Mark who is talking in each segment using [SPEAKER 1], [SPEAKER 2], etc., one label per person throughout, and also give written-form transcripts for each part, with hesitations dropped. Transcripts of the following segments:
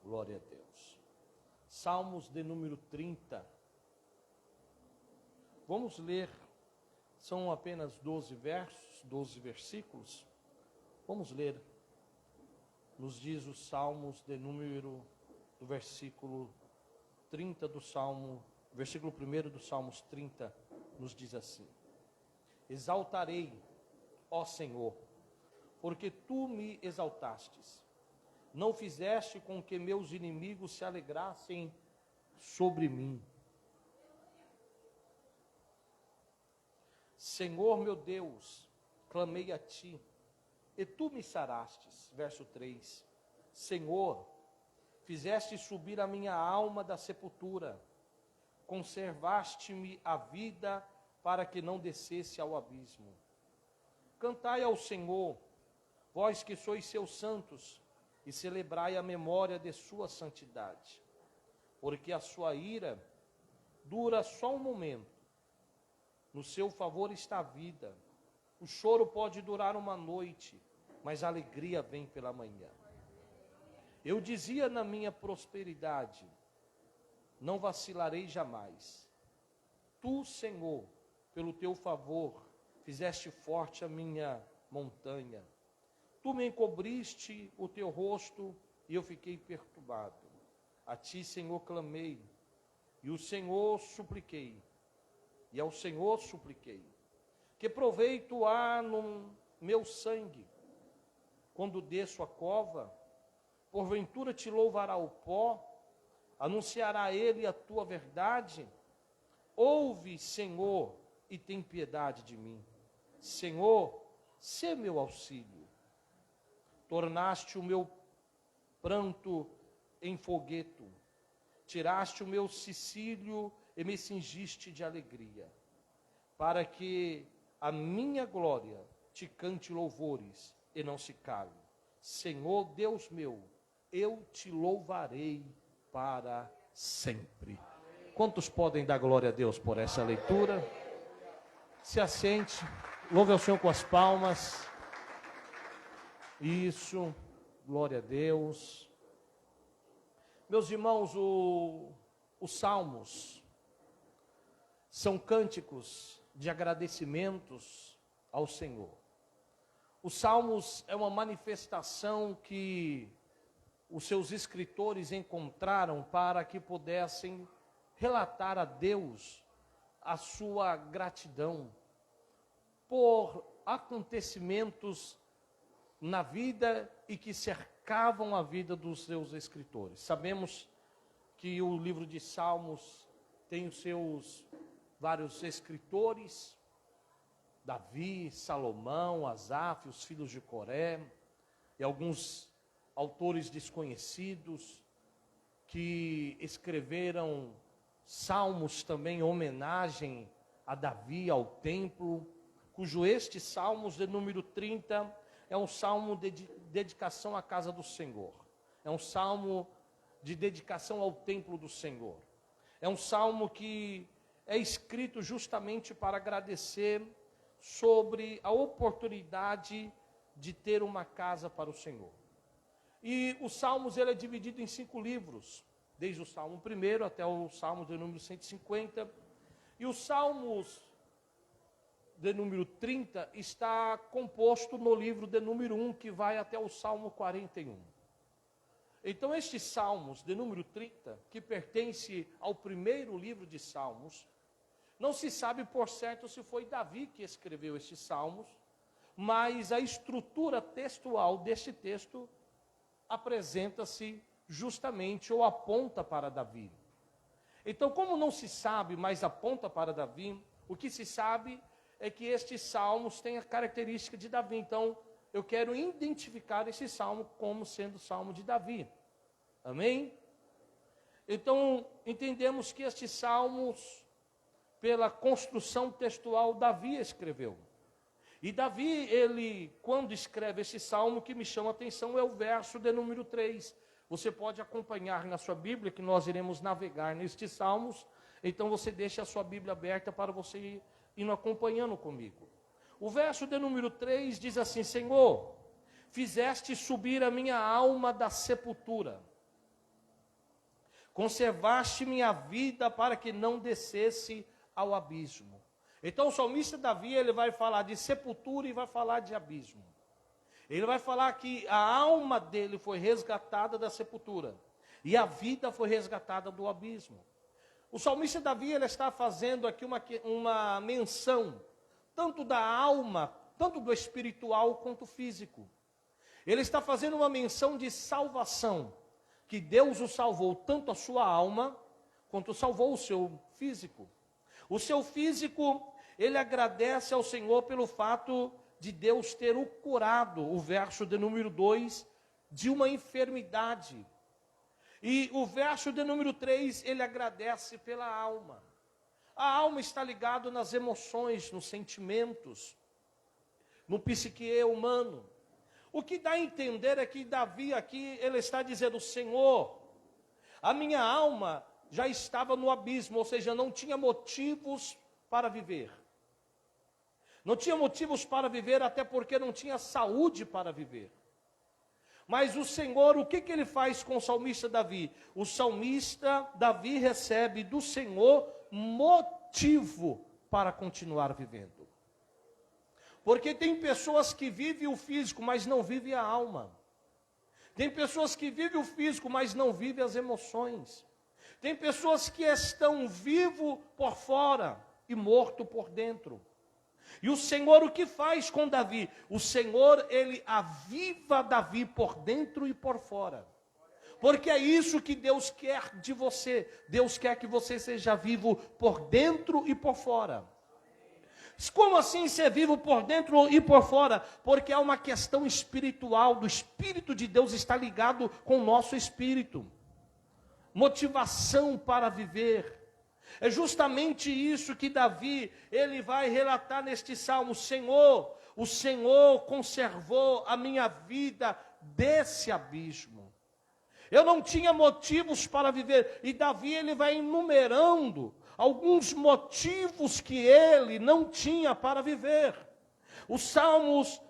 [SPEAKER 1] Glória a Deus. Salmos de número 30. Vamos ler, são apenas 12 versos, 12 versículos. Vamos ler. Nos diz os Salmos de número, do versículo 30 do Salmo, versículo 1 do Salmos 30, nos diz assim: Exaltarei, ó Senhor, porque tu me exaltastes. Não fizeste com que meus inimigos se alegrassem sobre mim. Senhor meu Deus, clamei a ti, e tu me sarastes. Verso 3. Senhor, fizeste subir a minha alma da sepultura, conservaste-me a vida para que não descesse ao abismo. Cantai ao Senhor, vós que sois seus santos, e celebrai a memória de sua santidade, porque a sua ira dura só um momento, no seu favor está a vida. O choro pode durar uma noite, mas a alegria vem pela manhã. Eu dizia na minha prosperidade, não vacilarei jamais. Tu, Senhor, pelo teu favor, fizeste forte a minha montanha. Tu me encobriste o teu rosto e eu fiquei perturbado. A ti, Senhor, clamei, e o Senhor supliquei, e ao Senhor supliquei. Que proveito há no meu sangue, quando desço a cova? Porventura te louvará o pó? Anunciará ele a tua verdade? Ouve, Senhor, e tem piedade de mim. Senhor, sê meu auxílio. Tornaste o meu pranto em fogueto, tiraste o meu cicílio e me cingiste de alegria, para que a minha glória te cante louvores e não se cale. Senhor Deus meu, eu te louvarei para sempre. Quantos podem dar glória a Deus por essa leitura? Se assente, louve ao Senhor com as palmas. Isso, glória a Deus. Meus irmãos, os salmos são cânticos de agradecimentos ao Senhor. Os salmos é uma manifestação que os seus escritores encontraram para que pudessem relatar a Deus a sua gratidão por acontecimentos na vida e que cercavam a vida dos seus escritores. Sabemos que o livro de Salmos tem os seus vários escritores, Davi, Salomão, Asaf, os filhos de Coré, e alguns autores desconhecidos que escreveram salmos também em homenagem a Davi, ao templo, cujo este Salmos de número 30 é um salmo de dedicação à casa do Senhor. É um salmo de dedicação ao templo do Senhor. É um salmo que é escrito justamente para agradecer sobre a oportunidade de ter uma casa para o Senhor. E os Salmos, ele é dividido em 5 livros, desde o Salmo 1 até o Salmo de número 150. E os Salmos de número 30 está composto no livro de número 1, que vai até o Salmo 41. Então, estes Salmos de número 30, que pertence ao primeiro livro de Salmos, não se sabe por certo se foi Davi que escreveu estes Salmos, mas a estrutura textual deste texto apresenta-se justamente ou aponta para Davi. Então, como não se sabe, mas aponta para Davi, o que se sabe é que estes salmos têm a característica de Davi. Então, eu quero identificar esse salmo como sendo o salmo de Davi. Amém? Então, entendemos que estes salmos, pela construção textual, Davi escreveu. E Davi, ele, quando escreve esse salmo, que me chama a atenção é o verso de número 3. Você pode acompanhar na sua Bíblia, que nós iremos navegar nestes salmos. Então, você deixa a sua Bíblia aberta para você ir indo acompanhando comigo. O verso de número 3 diz assim: Senhor, fizeste subir a minha alma da sepultura. conservaste minha vida para que não descesse ao abismo. Então o salmista Davi, ele vai falar de sepultura e vai falar de abismo. Ele vai falar que a alma dele foi resgatada da sepultura e a vida foi resgatada do abismo. O salmista Davi, ele está fazendo aqui uma menção, tanto da alma, tanto do espiritual quanto físico. Ele está fazendo uma menção de salvação, que Deus o salvou tanto a sua alma, quanto salvou o seu físico. O seu físico, ele agradece ao Senhor pelo fato de Deus ter o curado, o verso de número 2, de uma enfermidade. E o verso de número 3, ele agradece pela alma. A alma está ligada nas emoções, nos sentimentos, no psique humano. O que dá a entender é que Davi aqui, ele está dizendo: Senhor, a minha alma já estava no abismo, ou seja, não tinha motivos para viver. Não tinha motivos para viver, até porque não tinha saúde para viver. Mas o Senhor, o que ele faz com o salmista Davi? O salmista Davi recebe do Senhor motivo para continuar vivendo. Porque tem pessoas que vivem o físico, mas não vivem a alma. Tem pessoas que vivem o físico, mas não vivem as emoções. Tem pessoas que estão vivos por fora e morto por dentro. E o Senhor, o que faz com Davi? O Senhor, ele aviva Davi por dentro e por fora. Porque é isso que Deus quer de você. Deus quer que você seja vivo por dentro e por fora. Como assim ser vivo por dentro e por fora? Porque há uma questão espiritual, do Espírito de Deus está ligado com o nosso espírito. Motivação para viver. É justamente isso que Davi, ele vai relatar neste salmo: Senhor, o Senhor conservou a minha vida desse abismo. Eu não tinha motivos para viver. E Davi, ele vai enumerando alguns motivos que ele não tinha para viver. Os Salmos,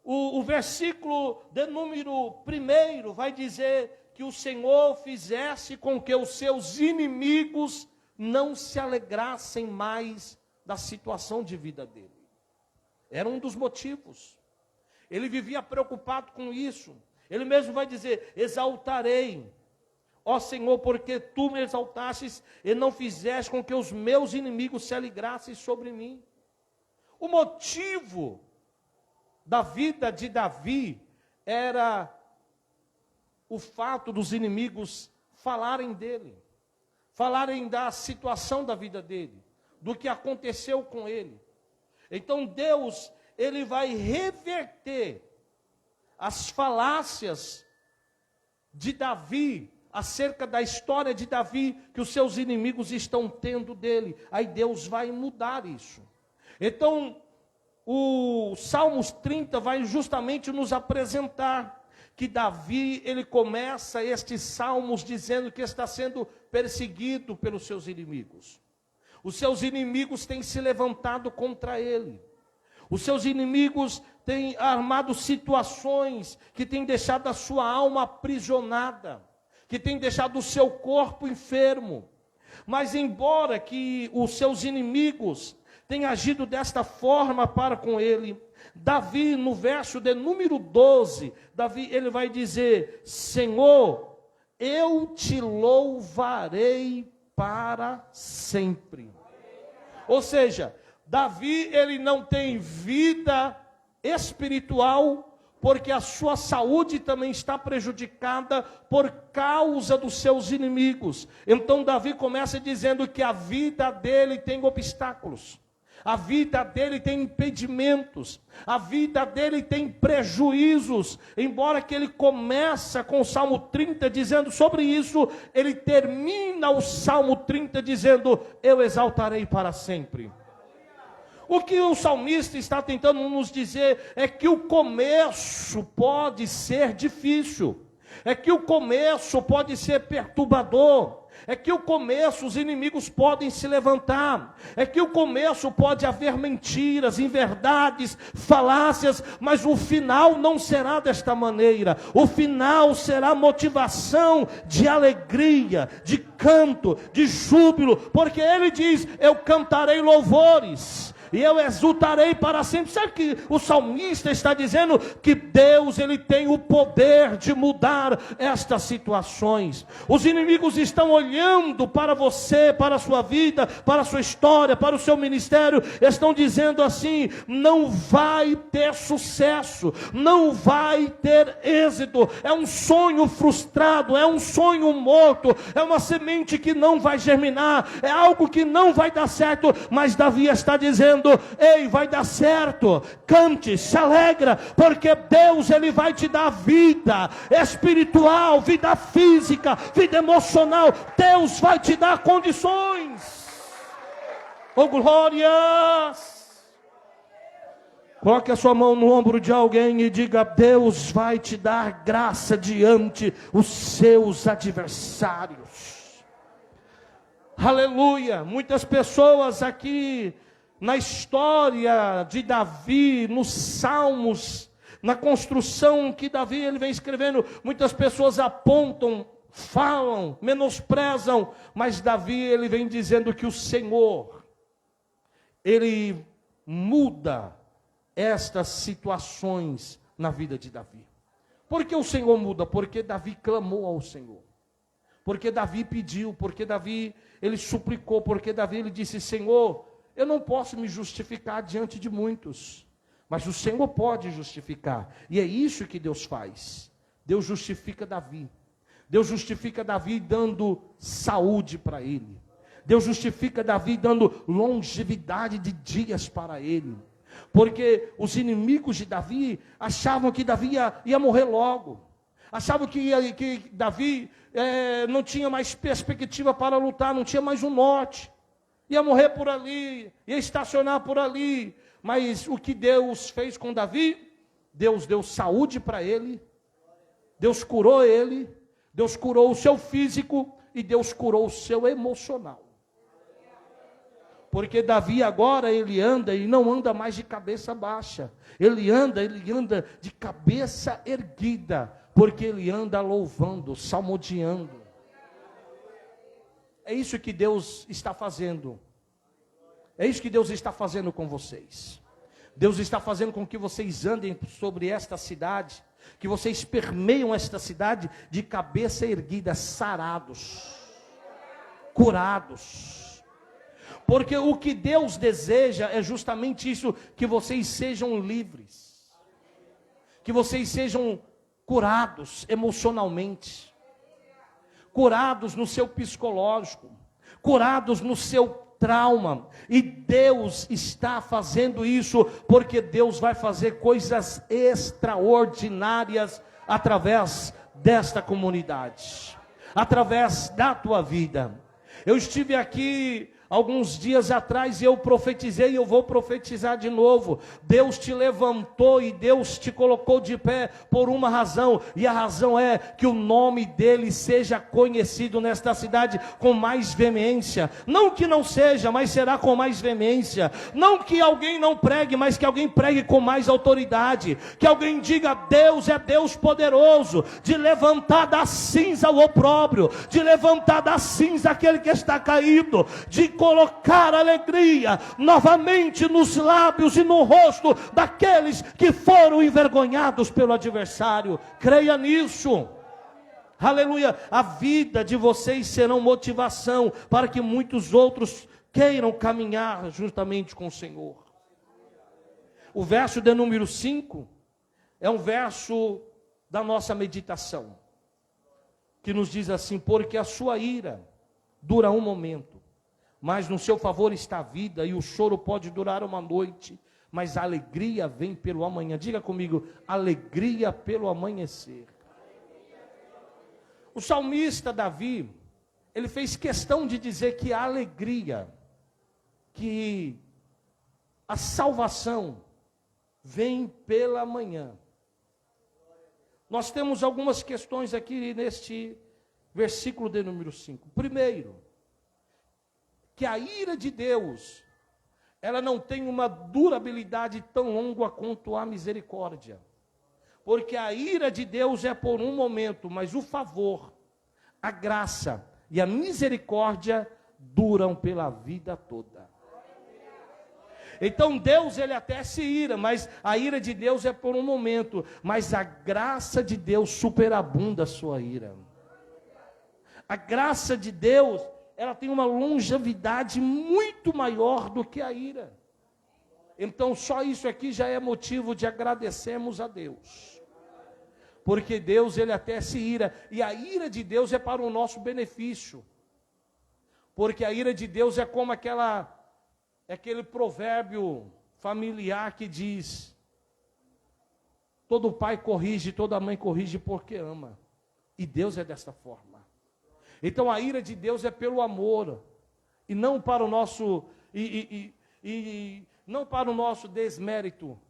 [SPEAKER 1] o versículo de número 1 vai dizer que o Senhor fizesse com que os seus inimigos não se alegrassem mais da situação de vida dele. Era um dos motivos. Ele vivia preocupado com isso. Ele mesmo vai dizer: exaltarei, ó Senhor, porque tu me exaltastes e não fizeste com que os meus inimigos se alegrassem sobre mim. O motivo da vida de Davi era o fato dos inimigos falarem dele, falarem da situação da vida dele, do que aconteceu com ele. Então Deus, ele vai reverter as falácias de Davi, acerca da história de Davi, que os seus inimigos estão tendo dele. Aí Deus vai mudar isso. Então, o Salmos 30 vai justamente nos apresentar que Davi, ele começa estes salmos dizendo que está sendo perseguido pelos seus inimigos. Os seus inimigos têm se levantado contra ele. Os seus inimigos têm armado situações que têm deixado a sua alma aprisionada, que têm deixado o seu corpo enfermo. Mas embora que os seus inimigos tenham agido desta forma para com ele, Davi, no verso de número 12, Davi, ele vai dizer: Senhor, eu te louvarei para sempre. Ou seja, Davi, ele não tem vida espiritual, porque a sua saúde também está prejudicada por causa dos seus inimigos. Então Davi começa dizendo que a vida dele tem obstáculos, a vida dele tem impedimentos, a vida dele tem prejuízos. Embora que ele começa com o Salmo 30 dizendo sobre isso, ele termina o Salmo 30 dizendo: eu exaltarei para sempre. O que o salmista está tentando nos dizer é que o começo pode ser difícil. É que o começo pode ser perturbador. É que o começo os inimigos podem se levantar. É que o começo pode haver mentiras, inverdades, falácias, mas o final não será desta maneira. O final será motivação de alegria, de canto, de júbilo, porque ele diz: eu cantarei louvores e eu exultarei para sempre. Sabe que o salmista está dizendo? Que Deus, ele tem o poder de mudar estas situações. Os inimigos estão olhando para você, para a sua vida, para a sua história, para o seu ministério, estão dizendo assim: não vai ter sucesso, não vai ter êxito, é um sonho frustrado, é um sonho morto, é uma semente que não vai germinar, é algo que não vai dar certo. Mas Davi está dizendo: ei, vai dar certo, cante, se alegra, porque Deus, ele vai te dar vida espiritual, vida física, vida emocional. Deus vai te dar condições. Oh, glórias! Coloque a sua mão no ombro de alguém e diga: Deus vai te dar graça diante os seus adversários. Aleluia! Muitas pessoas aqui na história de Davi, nos salmos, na construção que Davi ele vem escrevendo, muitas pessoas apontam, falam, menosprezam, mas Davi ele vem dizendo que o Senhor, ele muda estas situações na vida de Davi. Por que o Senhor muda? Porque Davi clamou ao Senhor, porque Davi pediu, porque Davi ele suplicou, porque Davi ele disse: Senhor, eu não posso me justificar diante de muitos, mas o Senhor pode justificar. E é isso que Deus faz. Deus justifica Davi. Deus justifica Davi dando saúde para ele. Deus justifica Davi dando longevidade de dias para ele. Porque os inimigos de Davi achavam que Davi ia morrer logo. Achavam que Davi não tinha mais perspectiva para lutar, não tinha mais um norte. Ia morrer por ali, ia estacionar por ali. Mas o que Deus fez com Davi? Deus deu saúde para ele, Deus curou ele, Deus curou o seu físico e Deus curou o seu emocional. Porque Davi agora ele anda e não anda mais de cabeça baixa. Ele anda de cabeça erguida, porque ele anda louvando, salmodiando. É isso que Deus está fazendo. É isso que Deus está fazendo com vocês. Deus está fazendo com que vocês andem sobre esta cidade, que vocês permeiam esta cidade de cabeça erguida, sarados, curados. Porque o que Deus deseja é justamente isso, que vocês sejam livres, que vocês sejam curados emocionalmente, curados no seu psicológico, curados no seu trauma. E Deus está fazendo isso, porque Deus vai fazer coisas extraordinárias através desta comunidade, através da tua vida. Eu estive aqui alguns dias atrás e eu profetizei, e eu vou profetizar de novo. Deus te levantou e Deus te colocou de pé por uma razão, e a razão é que o nome dele seja conhecido nesta cidade com mais veemência. Não que não seja, mas será com mais veemência. Não que alguém não pregue, mas que alguém pregue com mais autoridade. Que alguém diga: Deus é Deus poderoso, de levantar da cinza o opróbrio, de levantar da cinza aquele que está caído, de colocar alegria novamente nos lábios e no rosto daqueles que foram envergonhados pelo adversário. Creia nisso. Aleluia. A vida de vocês será motivação para que muitos outros queiram caminhar juntamente com o Senhor. O verso de número 5 é um verso da nossa meditação, que nos diz assim: porque a sua ira dura um momento, mas no seu favor está a vida, e o choro pode durar uma noite, mas a alegria vem pelo amanhã. Diga comigo: alegria pelo amanhecer. O salmista Davi, ele fez questão de dizer que a alegria, que a salvação vem pela manhã. nós temos algumas questões aqui neste versículo de número 5. Primeiro, que a ira de Deus, ela não tem uma durabilidade tão longa quanto a misericórdia. Porque a ira de Deus é por um momento, mas o favor, a graça e a misericórdia duram pela vida toda. Então Deus, ele até se ira, mas a ira de Deus é por um momento, mas a graça de Deus superabunda a sua ira. A graça de Deus, ela tem uma longevidade muito maior do que a ira. Então só isso aqui já é motivo de agradecermos a Deus. Porque Deus, ele até se ira, e a ira de Deus é para o nosso benefício. Porque a ira de Deus é como aquele provérbio familiar que diz: todo pai corrige, toda mãe corrige porque ama. E Deus é dessa forma. Então a ira de Deus é pelo amor, e não para o nosso não para o nosso desmérito,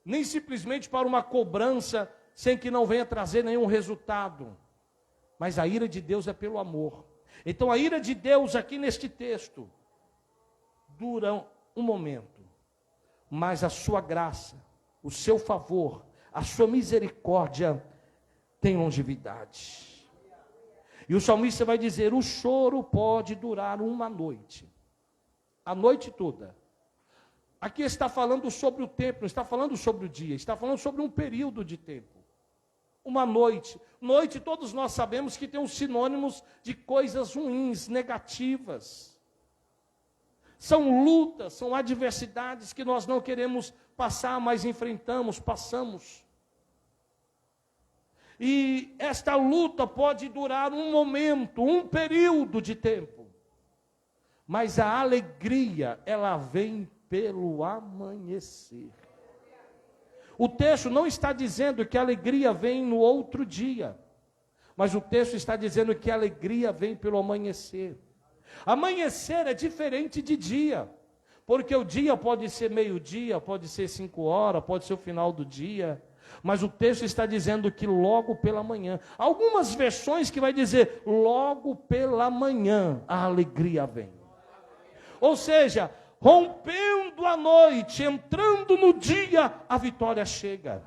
[SPEAKER 1] nem simplesmente para uma cobrança sem que não venha trazer nenhum resultado. Mas a ira de Deus é pelo amor. Então a ira de Deus aqui neste texto dura um momento, mas a sua graça, o seu favor, a sua misericórdia tem longevidade. E o salmista vai dizer: o choro pode durar uma noite, a noite toda. Aqui está falando sobre o tempo, não está falando sobre o dia, está falando sobre um período de tempo. Uma noite. Noite, todos nós sabemos que tem os sinônimos de coisas ruins, negativas. São lutas, são adversidades que nós não queremos passar, mas enfrentamos, passamos. E esta luta pode durar um momento, um período de tempo. Mas a alegria, ela vem pelo amanhecer. O texto não está dizendo que a alegria vem no outro dia, mas o texto está dizendo que a alegria vem pelo amanhecer. Amanhecer é diferente de dia, porque o dia pode ser meio-dia, pode ser 5 horas, pode ser o final do dia, mas o texto está dizendo que logo pela manhã. Algumas versões que vai dizer logo pela manhã a alegria vem. Ou seja, rompendo a noite, entrando no dia, a vitória chega.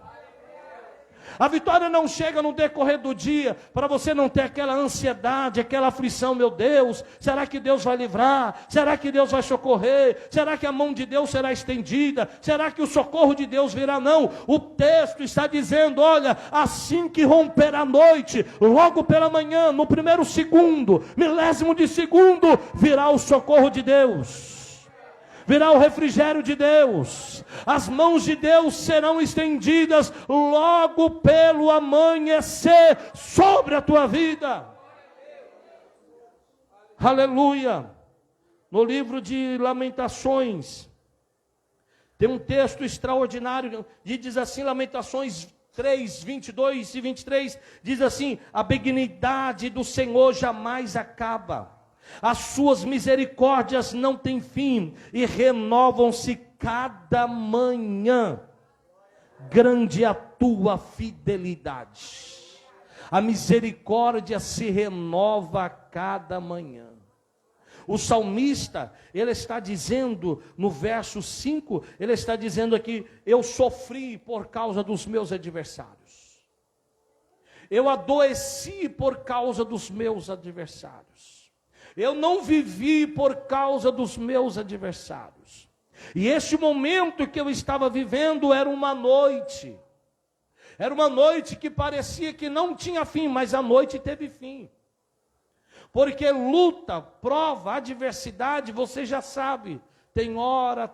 [SPEAKER 1] A vitória não chega no decorrer do dia, para você não ter aquela ansiedade, aquela aflição: meu Deus, será que Deus vai livrar? Será que Deus vai socorrer? Será que a mão de Deus será estendida? Será que o socorro de Deus virá? Não, o texto está dizendo: olha, assim que romper a noite, logo pela manhã, no primeiro segundo, milésimo de segundo, virá o socorro de Deus. Virá o refrigério de Deus, as mãos de Deus serão estendidas logo pelo amanhecer sobre a tua vida. Aleluia. No livro de Lamentações, tem um texto extraordinário, e diz assim, Lamentações 3, 22 e 23, diz assim: a benignidade do Senhor jamais acaba, as suas misericórdias não têm fim, e renovam-se cada manhã. Grande é a tua fidelidade. A misericórdia se renova a cada manhã. O salmista, ele está dizendo no verso 5, ele está dizendo aqui: eu sofri por causa dos meus adversários. Eu adoeci por causa dos meus adversários. Eu não vivi por causa dos meus adversários. E este momento que eu estava vivendo era uma noite. Era uma noite que parecia que não tinha fim, mas a noite teve fim. Porque luta, prova, adversidade, você já sabe, tem hora,